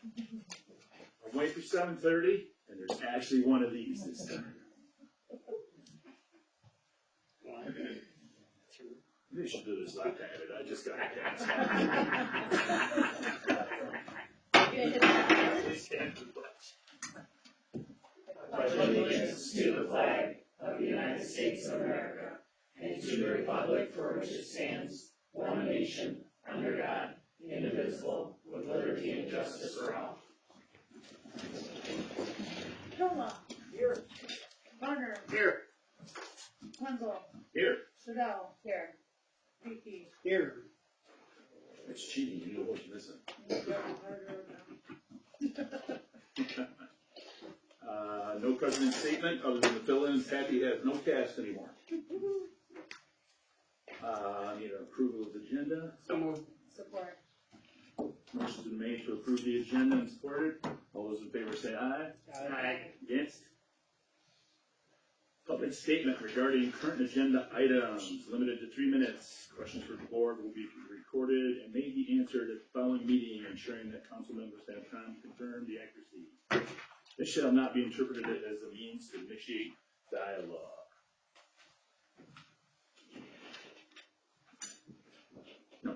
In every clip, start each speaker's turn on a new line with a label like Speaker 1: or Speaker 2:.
Speaker 1: I'm waiting for 7:30, and there's actually one of these this time. They should do this left-handed. I just got it. Stand for the pledge.
Speaker 2: I pledge allegiance to the flag of the United States of America and to the republic for which it stands, one nation, under God, indivisible, with liberty and justice for all.
Speaker 3: Tola.
Speaker 1: Here.
Speaker 3: Varner.
Speaker 1: Here.
Speaker 3: Wenzel.
Speaker 1: Here.
Speaker 3: Sedell. Here. Vicky.
Speaker 1: Here. It's cheating. You know what you're missing. No president's statement other than the fill-ins. Happy has no cast anymore. Need an approval of the agenda.
Speaker 2: So moved.
Speaker 3: Support.
Speaker 1: Motion's been made to approve the agenda and supported. All those in favor say aye.
Speaker 2: Aye.
Speaker 1: Against? Public statement regarding current agenda items, limited to 3 minutes. Questions for the board will be recorded and may be answered at the following meeting, ensuring that council members have time to confirm the accuracy. This shall not be interpreted as a means to initiate dialogue. No.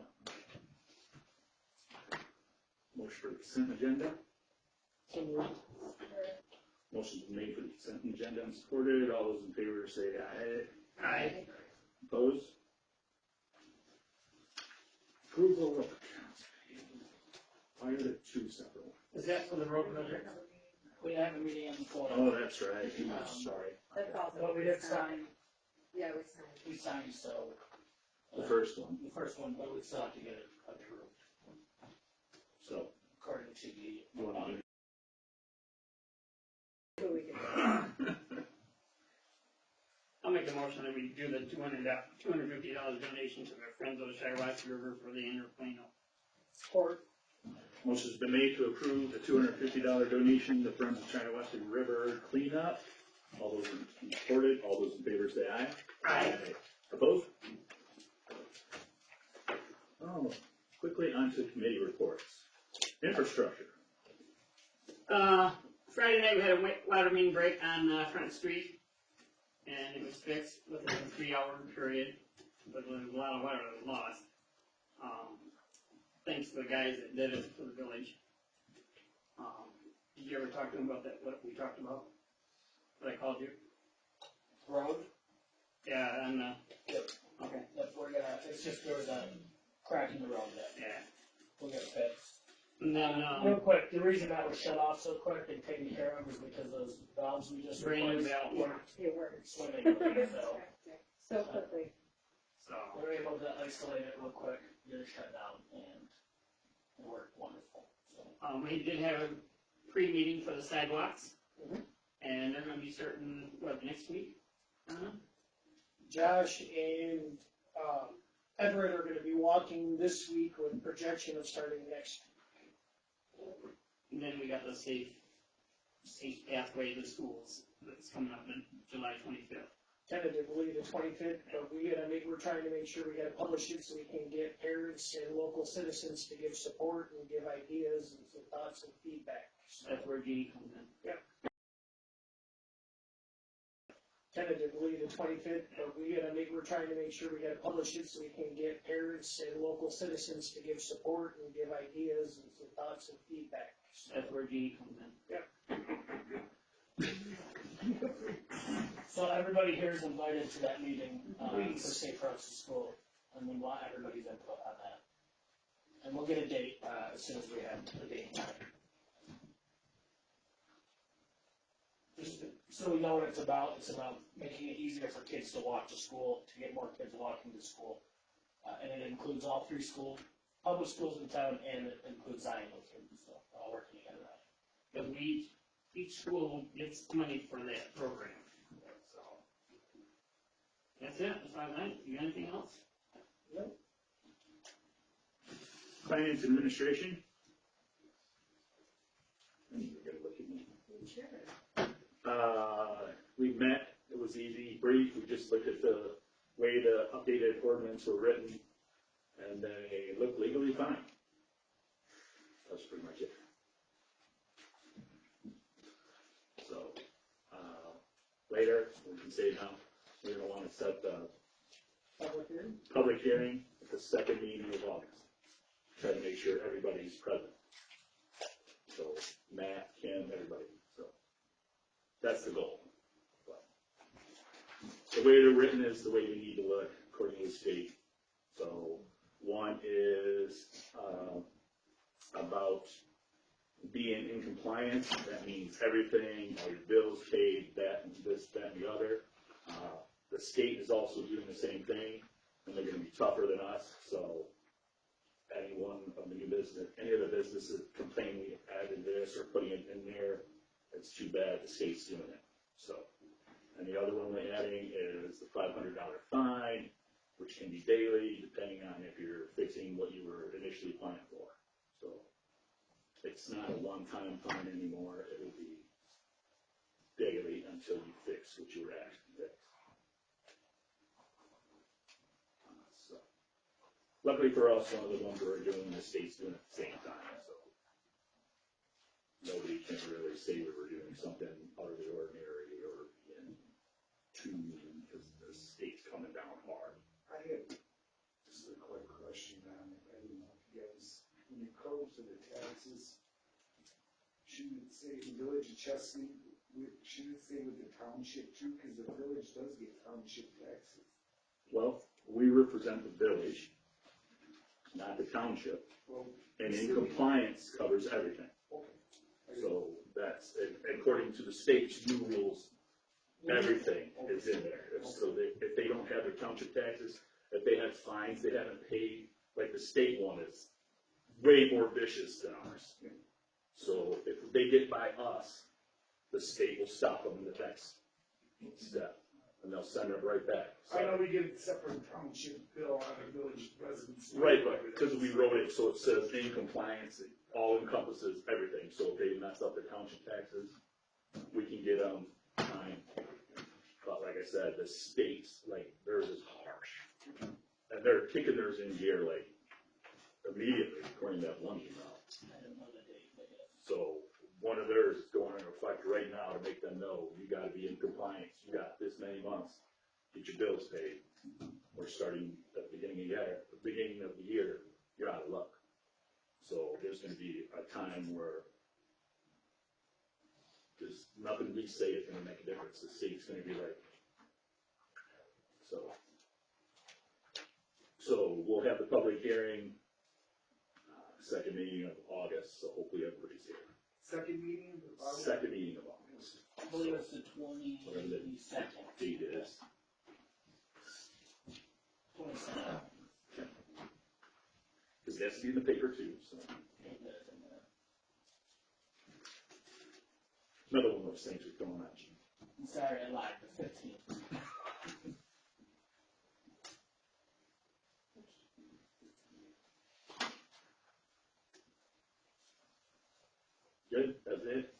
Speaker 1: Motion for the consent agenda.
Speaker 2: So moved.
Speaker 1: Motion's been made for the consent agenda and supported. All those in favor say aye.
Speaker 2: Aye.
Speaker 1: Opposed? Approval of accounts payable. Why are there two separate ones?
Speaker 2: Is that for the road project? We have a meeting on the floor.
Speaker 1: Oh, that's right. Sorry.
Speaker 3: That's also.
Speaker 2: But we did sign,
Speaker 3: Yeah, we signed.
Speaker 2: we signed, so.
Speaker 1: The first one.
Speaker 2: The first one, but we still have to get it approved,
Speaker 1: So,
Speaker 2: according to the.
Speaker 1: you want to do
Speaker 3: Who we can.
Speaker 4: I'll make a motion that we do the $250 donation to the Friends of the Shiawassee River for the interplane.
Speaker 2: Support.
Speaker 1: Motion's been made to approve the $250 donation to Friends of Shiawassee River cleanup. All those in supported, all those in favor say aye.
Speaker 2: Aye.
Speaker 1: Opposed? Oh, quickly onto committee reports. Infrastructure.
Speaker 4: Friday night we had a water main break on Front Street, and it was fixed within a 3-hour period, but there was a lot of water that was lost. Thanks to the guys that did it for the village. Did you ever talk to them about that, what we talked about? What I called you?
Speaker 2: Road?
Speaker 4: Yeah, and,
Speaker 2: Yep.
Speaker 4: okay,
Speaker 2: Yep, we're gonna, it's just, there was a crack in the road that
Speaker 4: yeah.
Speaker 2: we'll get fixed.
Speaker 4: And then,
Speaker 2: Real quick, the reason that was shut off so quick and taken care of was because those valves we just
Speaker 4: Brand new
Speaker 2: replaced
Speaker 4: valve.
Speaker 2: weren't
Speaker 3: It works.
Speaker 2: swimming, so
Speaker 3: So quickly.
Speaker 4: so,
Speaker 2: we were able to isolate it real quick, get it shut down, and it worked wonderful, so.
Speaker 4: we did have a pre-meeting for the sidewalks,
Speaker 2: Mhm.
Speaker 4: and they're gonna be starting, what, next week?
Speaker 5: Josh and Everett are gonna be walking this week with projection of starting next.
Speaker 4: And then we got the safe pathway to schools that's coming up in July 25th.
Speaker 5: Tentatively the 25th, but we're trying to make sure we gotta publish it so we can get parents and local citizens to give support and give ideas and some thoughts and feedback.
Speaker 4: That's where Jeannie comes in.
Speaker 5: Tentatively the 25th, but we're trying to make sure we gotta publish it so we can get parents and local citizens to give support and give ideas and some thoughts and feedback.
Speaker 4: That's where Jeannie comes in.
Speaker 2: So everybody here is invited to that meeting, for Safe Routes to School, and we want everybody's input on that. And we'll get a date, as soon as we have the date and time. Just so we know what it's about making it easier for kids to walk to school, to get more kids walking to school. And it includes all 3 public schools in town, and it includes Zion Lutheran, so we're all working together on it.
Speaker 4: Because each school gets money for that program. So that's it. That's all I got. You got anything else?
Speaker 5: No.
Speaker 1: Finance administration. You're gonna look at me. We met, it was easy, brief, we just looked at the way the updated ordinance were written, and they look legally fine. That's pretty much it. later, we can say now, we're gonna wanna set the
Speaker 5: Public hearing?
Speaker 1: public hearing at the second meeting of August. Try to make sure everybody's present. So Matt, Kim, everybody, so that's the goal. But the way they're written is the way we need to look according to the state. So one is, about being in compliance. That means everything, all your bills paid, that, and this, that, and the other. The state is also doing the same thing, and they're gonna be tougher than us, so any one of the new business, any of the businesses complaining we added this or putting it in there, it's too bad the state's doing it, so. And the other one we're adding is the $500 fine, which can be daily, depending on if you're fixing what you were initially planning for, so. It's not a one-time fine anymore, it will be daily until you fix what you were actually fixing. So, luckily for us, one of the ones we're doing, the state's doing it at the same time, so. Nobody can really say we were doing something out of the ordinary or in tune, because the state's coming down hard.
Speaker 6: I have just a quick question on it. I don't know if you guys, when you code for the taxes, should it say the village of Chesapeake, should it say with the township too? Because the village does get township taxes.
Speaker 1: Well, we represent the village, not the township,
Speaker 6: Well,
Speaker 1: and in compliance covers everything.
Speaker 6: okay.
Speaker 1: So that's, according to the state's new rules, everything is in there. So if they don't have their township taxes, if they have fines they haven't paid, like the state one is way more vicious than ours. So if they get by us, the state will stop them in the next step, and they'll send it right back.
Speaker 6: I know we get a separate township bill on the village residents.
Speaker 1: Right, but because we wrote it so it says in compliance, it all encompasses everything. So if they mess up the township taxes, we can get them fine. But like I said, the states, like, theirs is harsh. And they're kicking theirs in gear, like, immediately, according to that one email.
Speaker 2: I don't know the date, but yes.
Speaker 1: So one of theirs is going into effect right now to make them know, you gotta be in compliance. You got this many months, get your bills paid. Or starting at the beginning of the year, you're out of luck. So there's gonna be a time where there's nothing we say is gonna make a difference. The state's gonna be like, so we'll have the public hearing, second meeting of August, so hopefully everybody's here.
Speaker 6: Second meeting of August?
Speaker 1: Second meeting of August.
Speaker 2: I believe it's the
Speaker 1: Whatever the
Speaker 2: 22nd.
Speaker 1: date is.
Speaker 2: 22nd.
Speaker 1: Because it has to be in the paper too, so. Another one of those things we're going at you.
Speaker 2: Saturday Night Live, the 15th.
Speaker 1: Good, that's it.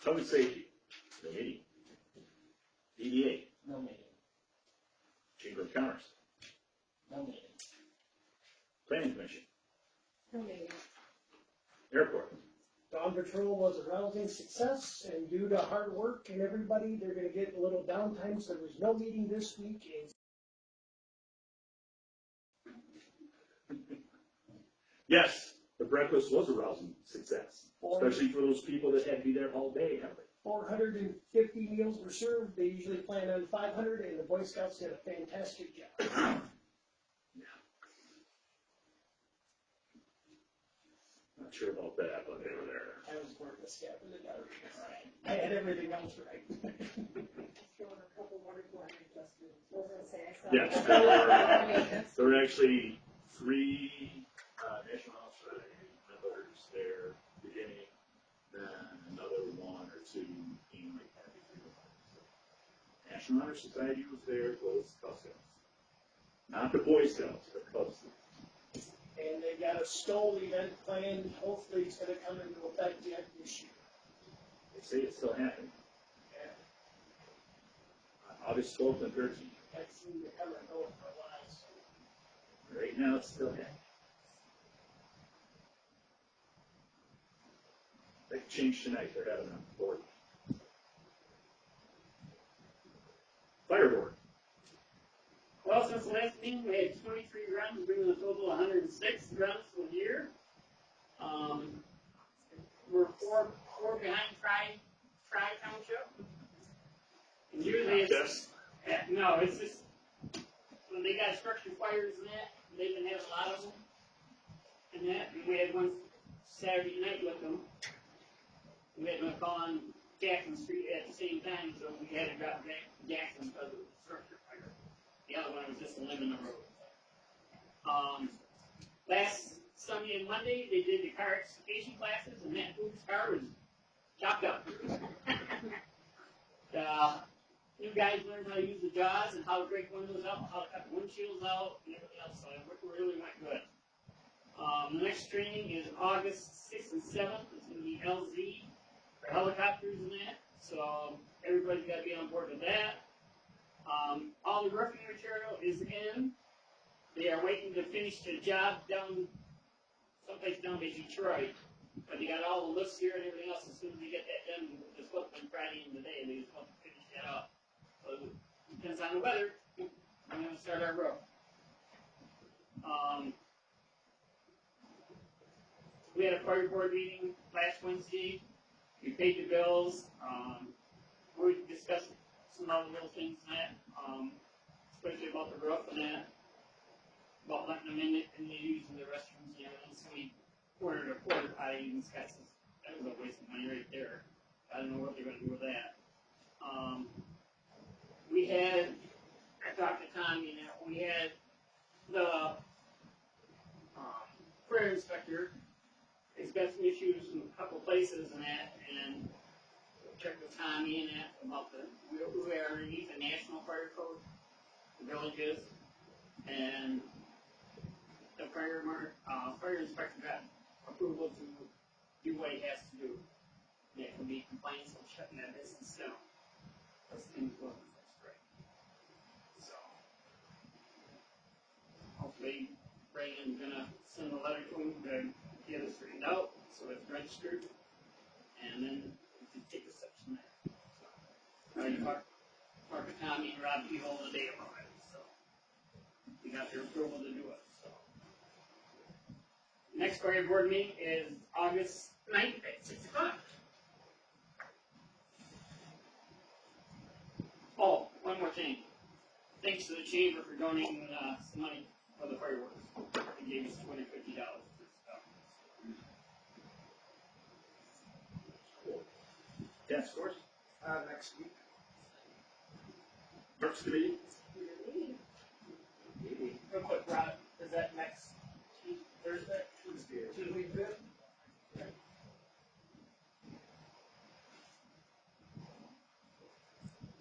Speaker 1: Public safety, no meeting. EDA,
Speaker 2: No meeting.
Speaker 1: Chamber of Commerce,
Speaker 2: No meeting.
Speaker 1: Planning Commission,
Speaker 3: No meeting.
Speaker 1: Airport.
Speaker 5: Dawn Patrol was a rousing success, and due to hard work and everybody, they're gonna get a little downtime, so there's no meeting this week.
Speaker 1: Yes, the breakfast was a rousing success,
Speaker 5: And
Speaker 1: especially for those people that had to be there all day, haven't they?
Speaker 5: 450 meals were served. They usually plan on 500, and the Boy Scouts did a fantastic job.
Speaker 1: Not sure about that, but they were there.
Speaker 5: I was working a scout in the dark. I had everything else right.
Speaker 3: Throw in a couple more before I adjusted. I was gonna say, I saw.
Speaker 1: Yes,
Speaker 3: that.
Speaker 1: there were actually 3 National Honor Society members there beginning, then another 1 or 2 being like that. National Honor Society was there, was Cub Scouts. Not the Boy Scouts, but Cub Scouts.
Speaker 5: And they got a Stoll event planned. Hopefully, it's gonna come into effect yet this year.
Speaker 1: They say it's still happening. On August 12th and 13th.
Speaker 5: That seemed to come and go for a while. So.
Speaker 1: Right now, it's still happening. They changed tonight, they're having a board.
Speaker 4: last meeting, we had 23 runs, bringing the total 106 runs for the year. We're four behind Fry Township. And usually it's, no, it's just, when they got structured fires and that, they've been having a lot of them. And that, we had one Saturday night with them. We had to call on Jackson Street at the same time, so we had to drop back to Jackson because of the structure fire. The other one was just a limb in the road. Last Sunday and Monday, they did the car extrication classes, and Matt Booth's car was chopped up. The new guys learned how to use the jaws and how to break windows up, how to cut the windshields out, and everything else, so it really went good. The next training is August 6th and 7th. It's going to be LZ for helicopters and that, so everybody's got to be on board with that. All the roofing material is in. They are waiting to finish the job down someplace down by Detroit, but they got all the lifts here and everything else. As soon as they get that done, it's supposed to be Friday and today, they just want to finish that up. So it depends on the weather. We're going to start our roof. We had a fire board meeting last Wednesday. We paid the bills. We discussed some other little things and that, especially about the roof and that, about letting them in it and they using the restrooms and everything. So we ordered a porta potty and Scott says that was a waste of money right there. I don't know what they're going to do with that. We had, I talked to Tommy and that, we had the fire inspector. He's got some issues in a couple places and that, and checked with Tommy and that about we are underneath the National Fire Code, the villages, and the fire inspector got approval to do what he has to do. That can be compliance with shutting that business down. That's things going great. So, hopefully, Brandon's gonna send a letter to him to get it straightened out, so it's registered, and then we can take a step from there. So, I talked to Tommy and Rob Beal the day about it, so we got their approval to do it. So, next fire board meeting is August 9th at 6 o'clock. Oh, one more thing. Thanks to the chamber for donating some money for the fireworks. They gave us $250.
Speaker 1: Yes, of course.
Speaker 5: Next week.
Speaker 1: Parks Committee.
Speaker 2: Real quick, Rob, is that next Thursday? Tuesday, 5th?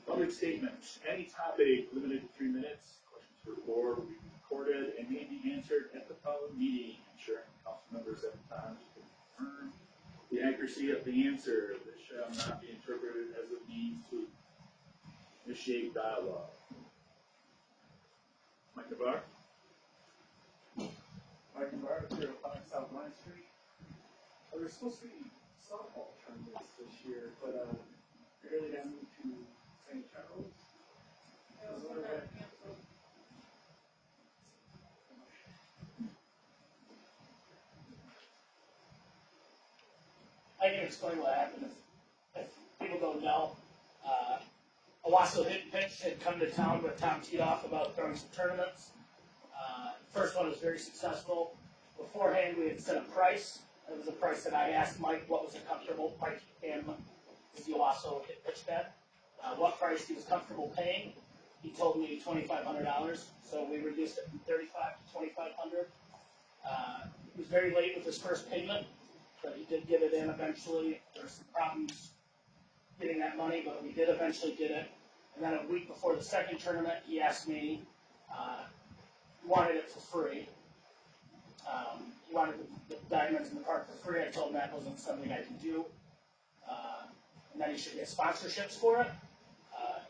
Speaker 1: Public statements. Any topic limited to 3 minutes. Questions for the board will be recorded and may be answered at the following meeting, ensuring council members have time to confirm the accuracy of the answer. This shall not be interpreted as a means to initiate dialogue. Mike Navarre?
Speaker 6: Mike Navarre, 05 South Line Street. There's supposed to be softball tournaments this year, but apparently that moved to St. Charles.
Speaker 2: I can explain what happened if people don't know. Owasso Hit and Pitch had come to town with Tom Tiedoff about throwing some tournaments. First one was very successful. Beforehand, we had set a price. It was a price that I asked Mike what was a comfortable price for him as the Owasso Hit Pitch bet. What price he was comfortable paying. He told me $2,500, so we reduced it from $3,500 to $2,500. He was very late with his first payment, but he did get it in eventually. There were some problems getting that money, but we did eventually get it. And then a week before the second tournament, he asked me, he wanted it for free. He wanted the diamonds in the park for free. I told him that wasn't something I could do. And then he should get sponsorships for it.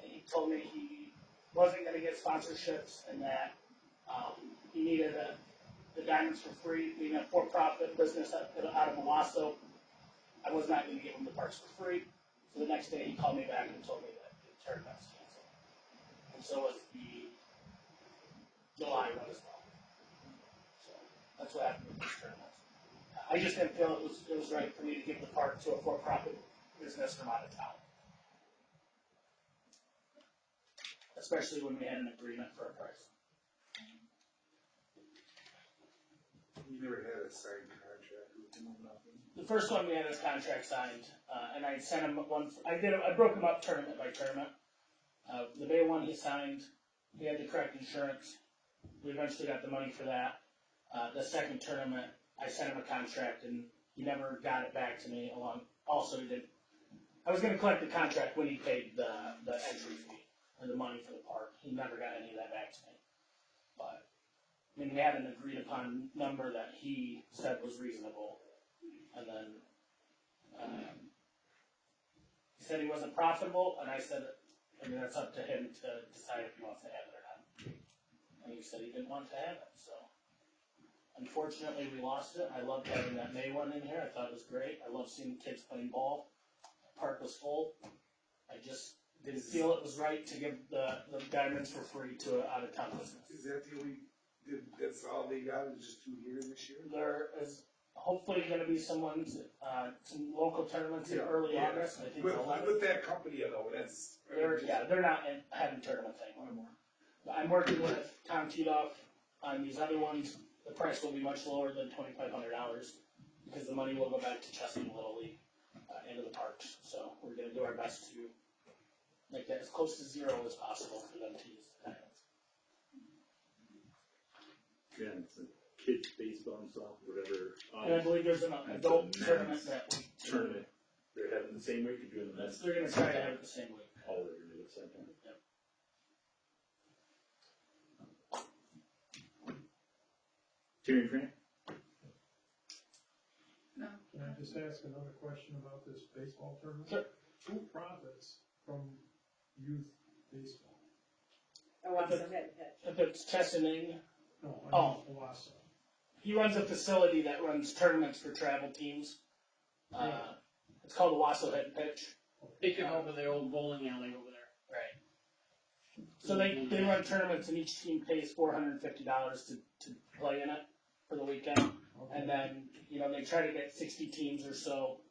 Speaker 2: And he told me he wasn't going to get sponsorships and that he needed the diamonds for free, being a for-profit business out of Owasso. I was not going to give him the parks for free. So the next day he called me back and told me that the tournament was canceled. And so was July run as well. So that's what happened with this tournament. I just didn't feel it was right for me to give the park to a for-profit business from out of town. Especially when we had an agreement for a price.
Speaker 6: You never had a signed contract with them or nothing?
Speaker 2: The first one we had his contract signed, and I sent him one. I broke him up tournament by tournament. The May one he signed, he had the correct insurance. We eventually got the money for that. The second tournament, I sent him a contract, and he never got it back to me. Also, he didn't. I was going to collect the contract when he paid the entry fee or the money for the park. He never got any of that back to me. But I mean, we had an agreed upon number that he said was reasonable. And then he said he wasn't profitable, and I said, I mean, that's up to him to decide if he wants to have it or not. And he said he didn't want to have it, so. Unfortunately, we lost it. I loved having that May one in here. I thought it was great. I love seeing kids playing ball. The park was full. I just didn't feel it was right to give the diamonds for free to an out-of-town business.
Speaker 6: Is that the only, that's all they got, is just 2 years this year?
Speaker 2: There is hopefully going to be some local tournaments in early August. I think
Speaker 6: With that company, though, that's.
Speaker 2: they're not having tournaments anymore. But I'm working with Tom Titoff on these other ones. The price will be much lower than $2,500 because the money will go back to Chesapeake Little League into the parks. So we're going to do our best to make that as close to zero as possible for them to use the diamonds.
Speaker 1: Yeah, it's a kids baseball and stuff, whatever.
Speaker 2: And I believe there's an adult tournament that week.
Speaker 1: Tournament. They're having the same week you're doing the men's.
Speaker 2: They're going to try to have it the same week.
Speaker 1: All they're going to do at the same time.
Speaker 2: Yep.
Speaker 1: Terry Fran?
Speaker 3: No.
Speaker 7: Can I just ask another question about this baseball tournament?
Speaker 2: Sure.
Speaker 7: Who profits from youth baseball?
Speaker 3: Oh, I'm so head pitch.
Speaker 2: If it's Chesaning,
Speaker 7: No, I
Speaker 2: Oh.
Speaker 7: mean Owasso.
Speaker 2: he runs a facility that runs tournaments for travel teams. It's called the Owasso Head and Pitch.
Speaker 4: They took over the old bowling alley over there.
Speaker 2: Right. So they run tournaments and each team pays $450 to play in it for the weekend.
Speaker 7: Okay.
Speaker 2: And then, they try to get 60 teams or so,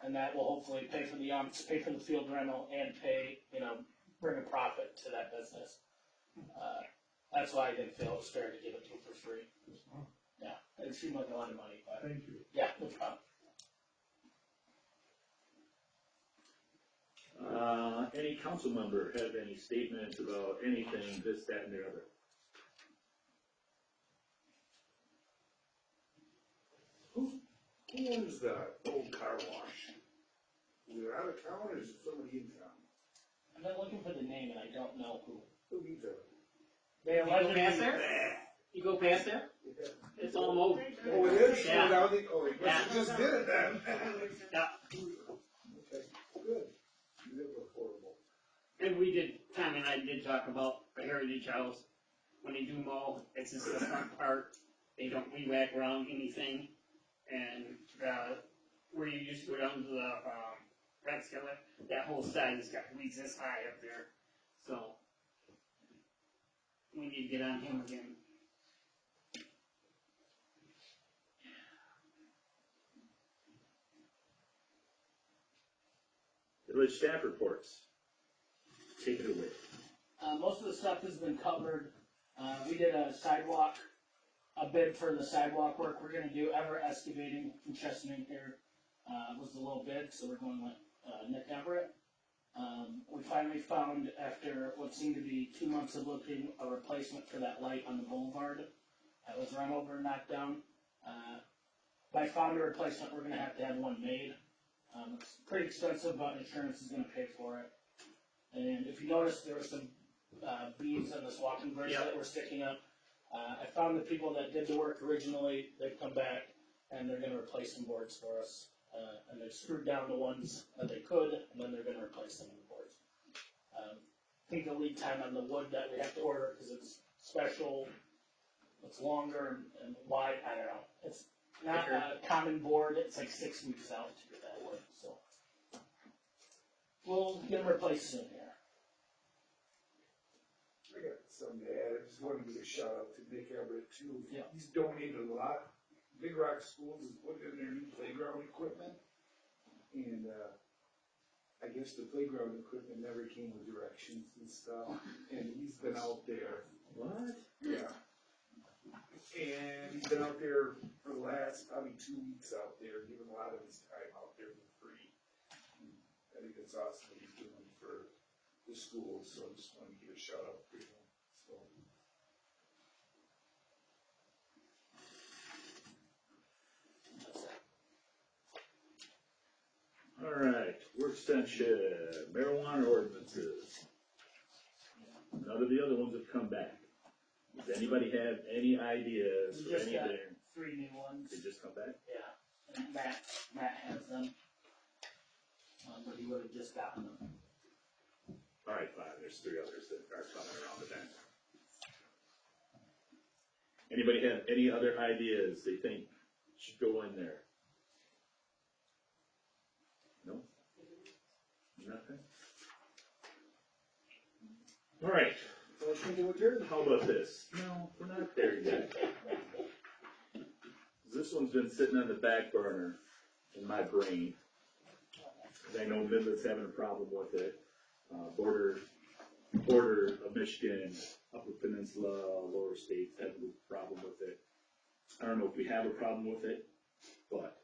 Speaker 2: and that will hopefully pay for the umps, pay for the field rental, and bring a profit to that business. That's why I didn't feel it was fair to give it to them for free.
Speaker 7: Oh,
Speaker 2: Yeah, it seemed like a lot of money, but
Speaker 7: thank you.
Speaker 2: yeah, no problem.
Speaker 1: Any council member have any statements about anything, this, that, and the other?
Speaker 6: Who owns the old car wash? Is it out of town or is it somebody in town?
Speaker 2: I'm not looking for the name, and I don't know who.
Speaker 6: Who needs it?
Speaker 2: They
Speaker 4: You go
Speaker 2: allegedly.
Speaker 4: past there? You go past there? It's on the move.
Speaker 6: Oh, it is?
Speaker 4: Yeah.
Speaker 6: Oh, now they, they
Speaker 4: Yeah.
Speaker 6: just did it then.
Speaker 4: Yeah.
Speaker 6: Okay, good. You live affordable.
Speaker 4: And we did, Tom and I did talk about the Heritage House. When they do mow, it's just the front part. They don't weed whack around anything. And, where you used to go down to the, red skillet, that whole side has got weeds this high up there. So, we need to get on him again.
Speaker 1: Village staff reports. Take it away.
Speaker 2: Most of the stuff has been covered. We did a bid for the sidewalk work we're gonna do. Everett Excavating from Chesaning here, was the low bid, so we're going with, Nick Everett. We finally found, after what seemed to be 2 months of looking, a replacement for that light on the boulevard that was run over and knocked down. If I found a replacement, we're gonna have to have one made. It's pretty expensive, but insurance is gonna pay for it. And if you notice, there were some beads on this walking bridge that were sticking up. I found the people that did the work originally, they've come back and they're gonna replace some boards for us. And they've screwed down the ones that they could, and then they're gonna replace some of the boards. I think the lead time on the wood that we have to order, because it's special, it's longer and wide, I don't know. It's not a common board, it's like 6 weeks out to get that wood, so. We'll get them replaced soon here.
Speaker 6: I got something to add. I just wanted to give a shout out to Nick Everett too.
Speaker 2: Yeah.
Speaker 6: He's donated a lot. Big Rock Schools is putting in their new playground equipment. And, I guess the playground equipment never came with directions and stuff. And he's been out there.
Speaker 1: What?
Speaker 6: Yeah. And he's been out there for the last probably 2 weeks out there, giving a lot of his time out there for free. I think it's awesome what he's doing for the schools, so I just wanted to give a shout out to him. So.
Speaker 1: All right, work session, marijuana ordinances. None of the other ones have come back. Does anybody have any ideas
Speaker 2: We
Speaker 1: for
Speaker 2: just
Speaker 1: any of
Speaker 2: got
Speaker 1: their,
Speaker 2: 3 new ones.
Speaker 1: they just come back?
Speaker 2: Yeah, and Matt has them. But he would have just gotten them.
Speaker 1: All right, fine, there's 3 others that are coming around the bend. Anybody have any other ideas they think should go in there? No? Nothing? All right,
Speaker 5: Motion to adjourn.
Speaker 1: how about this? No, we're not there yet. This one's been sitting on the back burner in my brain. 'Cause I know Midland's having a problem with it. Border of Michigan, Upper Peninsula, lower states have a problem with it. I don't know if we have a problem with it, but,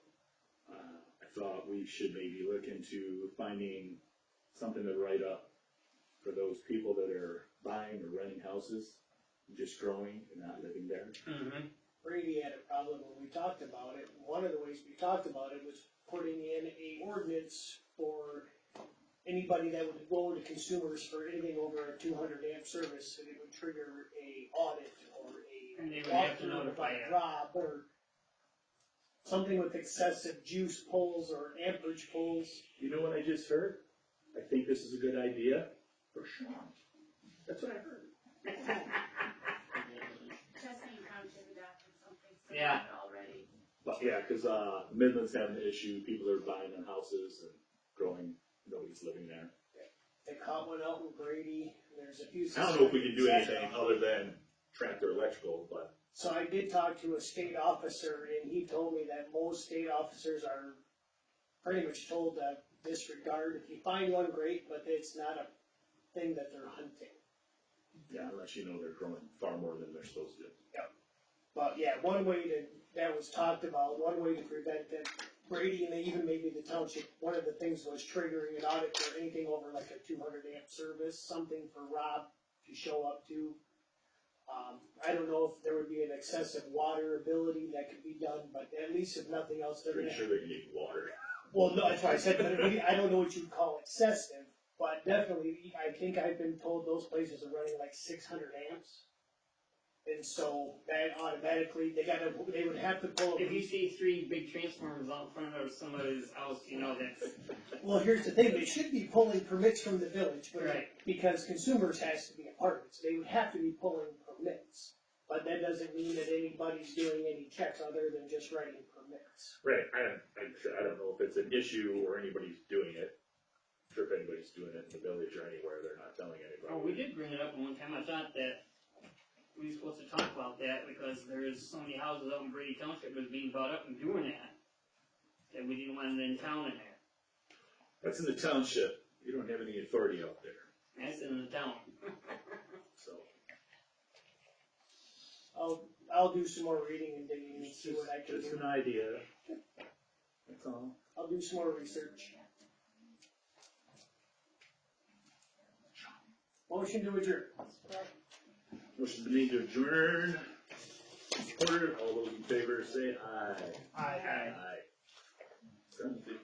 Speaker 1: I thought we should maybe look into finding something to write up for those people that are buying or renting houses, just growing and not living there.
Speaker 2: Mm-hmm.
Speaker 5: Brady had a problem when we talked about it. One of the ways we talked about it was putting in a ordinance for anybody that would go to consumers for anything over a 200 amp service, and it would trigger a audit or
Speaker 4: And they
Speaker 5: a
Speaker 4: would have to
Speaker 5: walkthrough
Speaker 4: notify
Speaker 5: by
Speaker 4: you.
Speaker 5: Rob, or something with excessive juice pulls or amperage pulls.
Speaker 1: You know what I just heard? I think this is a good idea for Sean. That's what I heard.
Speaker 3: Chesaning Township adopted something
Speaker 4: Yeah.
Speaker 3: similar already.
Speaker 1: But yeah, cause, Midland's having an issue, people are buying their houses and growing, nobody's living there.
Speaker 5: They caught one out in Brady. There's a few.
Speaker 1: I don't know if we can do anything other than track their electrical, but
Speaker 5: So I did talk to a state officer, and he told me that most state officers are pretty much told to disregard. If you find one, great, but it's not a thing that they're hunting.
Speaker 1: yeah, unless you know they're growing far more than they're supposed to.
Speaker 5: But yeah, one way that was talked about, one way to prevent that, Brady and even maybe the township, one of the things was triggering an audit for anything over like a 200 amp service, something for Rob to show up to. I don't know if there would be an excessive water ability that could be done, but at least if nothing else, they're
Speaker 1: Pretty
Speaker 5: gonna.
Speaker 1: sure they can need water.
Speaker 5: Well, no, that's why I said, but I don't know what you'd call excessive, but definitely, I think I've been told those places are running like 600 amps. And so that automatically, they would have to pull.
Speaker 4: If you see 3 big transformers out front of somebody's house, you know that's,
Speaker 5: Well, here's the thing, they should be pulling permits from the village, but
Speaker 4: Right.
Speaker 5: because consumers has to be a part of it, so they would have to be pulling permits. But that doesn't mean that anybody's doing any checks other than just writing permits.
Speaker 1: Right, I don't know if it's an issue or anybody's doing it. I'm sure if anybody's doing it in the village or anywhere, they're not telling anybody.
Speaker 4: oh, we did bring it up one time. I thought that we were supposed to talk about that because there's so many houses out in Brady Township that was being bought up and doing that. That we didn't want it in town in there.
Speaker 1: That's in the township, you don't have any authority out there,
Speaker 4: That's in the town.
Speaker 1: so.
Speaker 5: I'll do some more reading and digging and see what I can
Speaker 1: Just
Speaker 5: do.
Speaker 1: an idea, that's all.
Speaker 5: I'll do some more research. Motion to adjourn.
Speaker 1: Motion been made to adjourn. Supported, all those in favor say aye.
Speaker 5: Aye.
Speaker 1: Aye. 7:50.